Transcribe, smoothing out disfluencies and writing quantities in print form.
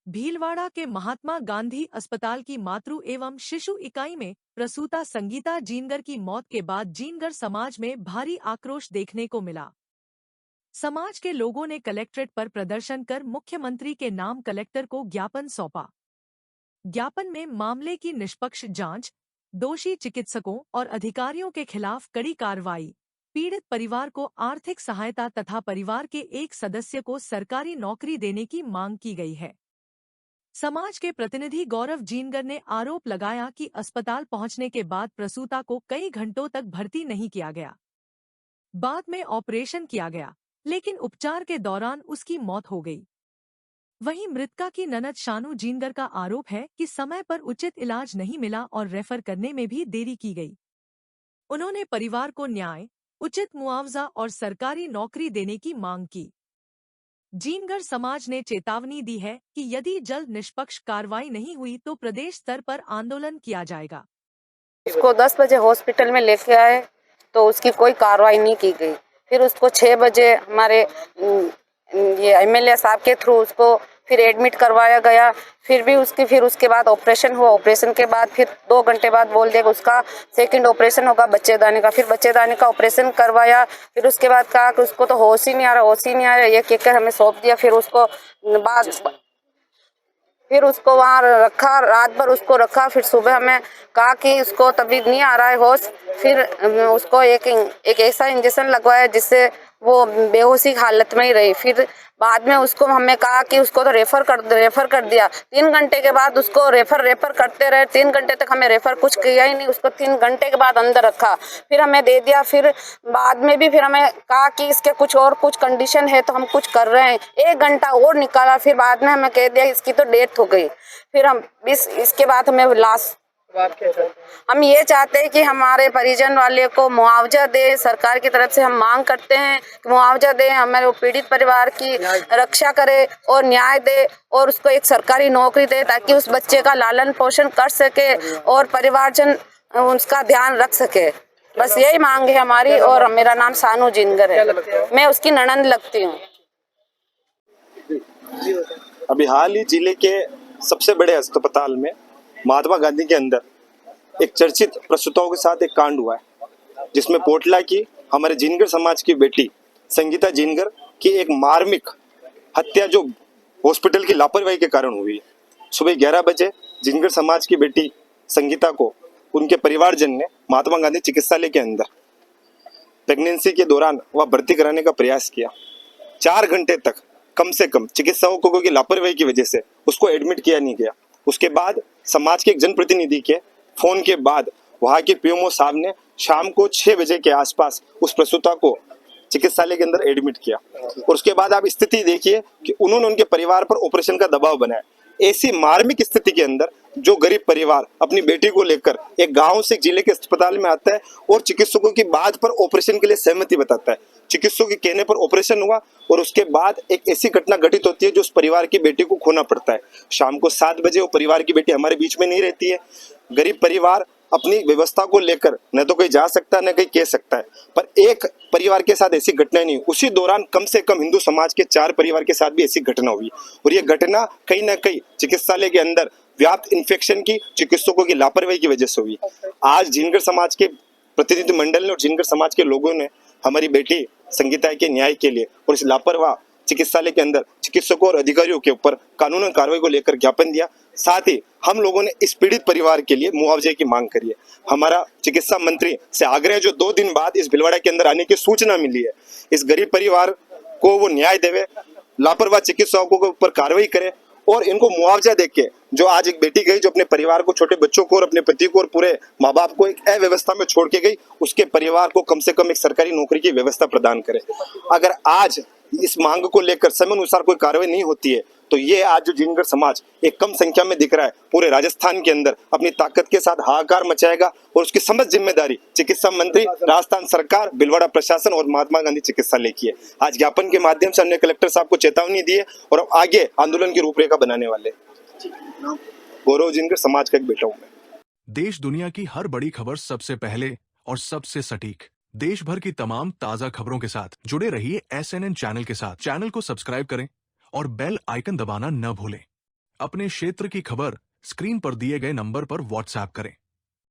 भीलवाड़ा के महात्मा गांधी अस्पताल की मातृ एवं शिशु इकाई में प्रसूता संगीता जिनगर की मौत के बाद जिनगर समाज में भारी आक्रोश देखने को मिला। समाज के लोगों ने कलेक्ट्रेट पर प्रदर्शन कर मुख्यमंत्री के नाम कलेक्टर को ज्ञापन सौंपा। ज्ञापन में मामले की निष्पक्ष जांच, दोषी चिकित्सकों और अधिकारियों के खिलाफ कड़ी कार्रवाई, पीड़ित परिवार को आर्थिक सहायता तथा परिवार के एक सदस्य को सरकारी नौकरी देने की मांग की गई है। समाज के प्रतिनिधि गौरव जिनगर ने आरोप लगाया कि अस्पताल पहुंचने के बाद प्रसूता को कई घंटों तक भर्ती नहीं किया गया। बाद में ऑपरेशन किया गया, लेकिन उपचार के दौरान उसकी मौत हो गई। वहीं मृतका की ननद शानू जिनगर का आरोप है कि समय पर उचित इलाज नहीं मिला और रेफर करने में भी देरी की गई। उन्होंने परिवार को न्याय, उचित मुआवजा और सरकारी नौकरी देने की मांग की। जिनगर समाज ने चेतावनी दी है कि यदि जल्द निष्पक्ष कार्रवाई नहीं हुई तो प्रदेश स्तर पर आंदोलन किया जाएगा। उसको 10 बजे हॉस्पिटल में लेके आए तो उसकी कोई कार्रवाई नहीं की गई। फिर उसको 6 बजे हमारे ये एमएलए साहब के थ्रू उसको फिर एडमिट करवाया गया। फिर उसके बाद ऑपरेशन हुआ। ऑपरेशन के बाद फिर 2 घंटे बाद बोल दिया उसका सेकंड ऑपरेशन होगा बच्चेदानी का। फिर बच्चेदानी का ऑपरेशन करवाया। फिर उसके बाद कहा कि उसको तो होश ही नहीं आ रहा, ये कहकर हमें सौंप दिया। फिर उसको वहाँ रखा, रात भर उसको रखा। फिर सुबह हमें कहा कि उसको तभी नहीं आ रहा है होश। फिर उसको एक ऐसा इंजेक्शन लगवाया जिससे वो बेहोशी हालत में ही रही। फिर बाद में उसको हमें कहा कि उसको तो रेफर कर दिया। 3 घंटे के बाद उसको रेफर करते रहे। 3 घंटे तक हमें रेफर कुछ किया ही नहीं। उसको 3 घंटे के बाद अंदर रखा, फिर हमें दे दिया। फिर बाद में भी फिर हमें कहा कि इसके कुछ कंडीशन है तो हम कुछ कर रहे हैं। 1 घंटा और निकाला। फिर बाद में हमें कह दिया इसकी तो डेथ हो गई। फिर हम इसके बाद हमें हम ये चाहते हैं कि हमारे परिजन वाले को मुआवजा दे। सरकार की तरफ से हम मांग करते हैं कि मुआवजा दे, हमारे पीड़ित परिवार की रक्षा करे और न्याय दे और उसको एक सरकारी नौकरी दे ताकि उस बच्चे का लालन पोषण कर सके और परिवारजन उसका ध्यान रख सके। बस यही मांग है हमारी। और मेरा नाम शानू जिनगर है, मैं उसकी ननंद लगती हूँ। अभी हाल ही जिले के सबसे बड़े अस्पताल में महात्मा गांधी के अंदर एक चर्चित प्रसूताओं के साथ एक कांड हुआ है, जिसमें पोटला की हमारे जिनगर समाज की बेटी संगीता जिनगर की एक मार्मिक हत्या जो हॉस्पिटल की लापरवाही के कारण हुई। सुबह 11 बजे जिनगर समाज की बेटी संगीता को उनके परिवारजन ने महात्मा गांधी चिकित्सालय के अंदर प्रेगनेंसी के दौरान वह भर्ती कराने का प्रयास किया। 4 घंटे तक कम से कम चिकित्सकों की लापरवाही की वजह से उसको एडमिट किया नहीं गया। उसके बाद समाज के एक जनप्रतिनिधि के फोन के बाद वहां के पीएमओ साहब ने शाम को 6 बजे के आसपास उस प्रसूता को चिकित्सालय के अंदर एडमिट किया। और उसके बाद आप स्थिति देखिए कि उन्होंने उनके परिवार पर ऑपरेशन का दबाव बनाया। ऐसी मार्मिक स्थिति के अंदर जो गरीब परिवार अपनी बेटी को लेकर एक गांव से जिले के अस्पताल में आता है और चिकित्सकों की बात पर ऑपरेशन के लिए सहमति बताता है, चिकित्सकों के कहने पर ऑपरेशन हुआ और उसके बाद एक ऐसी घटना घटित होती है जो उस परिवार की बेटी को खोना पड़ता है। शाम को 7 बजे वो परिवार की बेटी हमारे बीच में नहीं रहती है। गरीब परिवार अपनी व्यवस्था को लेकर न तो कहीं जा सकता है न कहीं कह सकता है, पर एक परिवार के साथ ऐसी घटना नहीं। उसी दौरान कम से कम हिंदू समाज के 4 परिवार के साथ भी ऐसी घटना हुई और ये घटना कहीं ना कहीं चिकित्सालय के अंदर व्याप्त इन्फेक्शन की, चिकित्सकों की लापरवाही की वजह से हुई। आज जिनगर समाज के प्रतिनिधि मंडल ने और जिनगर समाज के लोगों ने हमारी बेटी संगीता के न्याय के लिए और इस लापरवाह चिकित्सालय के अंदर चिकित्सकों और अधिकारियों के ऊपर कानूनी कार्रवाई को लेकर ज्ञापन दिया। साथ ही हम लोगों ने इस पीड़ित परिवार के लिए मुआवजे की मांग करी है। हमारा चिकित्सा मंत्री से आग्रह जो 2 दिन बाद इस भिलवाड़ा के अंदर आने की सूचना मिली है, इस गरीब परिवार को वो न्याय देवे, लापरवाह चिकित्सकों के ऊपर कार्रवाई करे और इनको मुआवजा देके जो आज एक बेटी गई जो अपने परिवार को, छोटे बच्चों को और अपने पति को और पूरे माँ बाप को एक अव्यवस्था में छोड़ के गई, उसके परिवार को कम से कम एक सरकारी नौकरी की व्यवस्था प्रदान करे। अगर आज इस मांग को लेकर समय अनुसार कोई कार्रवाई नहीं होती है तो ये आज जो जिनगर समाज एक कम संख्या में दिख रहा है पूरे राजस्थान के अंदर अपनी ताकत के साथ हाहाकार मचाएगा और उसकी समस्त जिम्मेदारी चिकित्सा मंत्री, राजस्थान सरकार, भिलवाड़ा प्रशासन और महात्मा गांधी चिकित्सालय की है। आज ज्ञापन के माध्यम से हमने कलेक्टर साहब को चेतावनी दी है और अब आगे आंदोलन की रूपरेखा बनाने वाले। गौरव जिनगर समाज का एक बेटा हूँ मैं। देश दुनिया की हर बड़ी खबर सबसे पहले और सबसे सटीक, देश भर की तमाम ताजा खबरों के साथ जुड़े रहिए SNN चैनल के साथ। चैनल को सब्सक्राइब करें और बेल आइकन दबाना न भूलें। अपने क्षेत्र की खबर स्क्रीन पर दिए गए नंबर पर व्हाट्सएप करें।